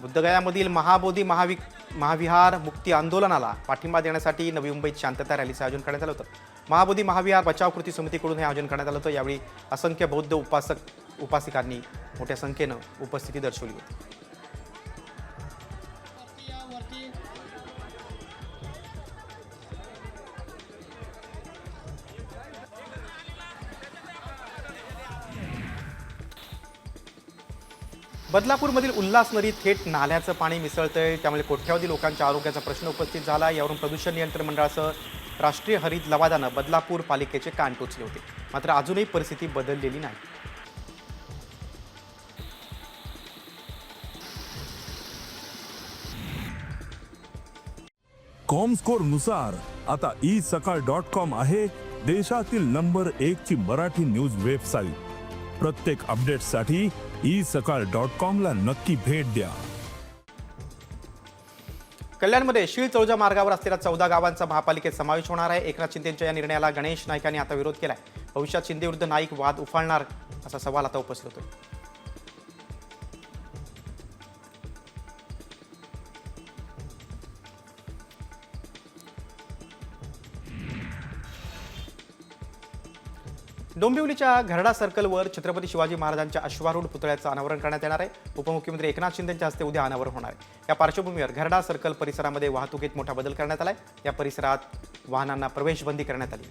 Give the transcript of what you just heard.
बुद्धगयामधील महाविहार मुक्ती आंदोलनाला पाठिंबा देण्यासाठी नवी मुंबईत शांतता रॅलीचं आयोजन करण्यात आलं होतं। महाबोधी महाविहार बचाव कृती समितीकडून हे आयोजन करण्यात आलं होतं। यावेळी असंख्य बौद्ध उपासिकांनी मोठ्या संख्येनं उपस्थिती दर्शवली होती। बदलापूरमधील उल्हास नदीत थेट नाल्याचं पाणी मिसळतंय, त्यामुळे कोट्यावधी लोकांच्या आरोग्याचा प्रश्न उपस्थित झाला। यावरून प्रदूषण नियंत्रण मंडळासह राष्ट्रीय हरित लवादानं बदलापूर पालिकेचे कान टोचले होते, मात्र अजूनही परिस्थिती बदललेली नाही। कॉमस्कोर नुसार आता isakal.com आहे देशातील नंबर 1 ची मराठी न्यूज वेबसाईट। प्रत्येक अपडेटसाठी isakal.com ला नक्की भेट द्या। कल्याणमध्ये शीळ चौजा मार्गावर असलेल्या 14 गावांचा महापालिकेत समावेश होणार आहे। एकनाथ शिंदेंच्या या निर्णयाला गणेश नाईकांनी आता विरोध केलाय। भविष्यात शिंदे विरुद्ध नाईक वाद उफाळणार असा सवाल आता उपस्थित होतोय। डोंबिवलीच्या घरडा सर्कलवर छत्रपती शिवाजी महाराजांच्या अश्वारूढ पुतळ्याचं अनावरण करण्यात येणार आहे। उपमुख्यमंत्री एकनाथ शिंदेंच्या हस्ते उद्या अनावरण होणार आहे। या पार्श्वभूमीवर घरडा सर्कल परिसरामध्ये वाहतुकीत मोठा बदल करण्यात आलाय। या परिसरात वाहनांना प्रवेश बंदी करण्यात आली।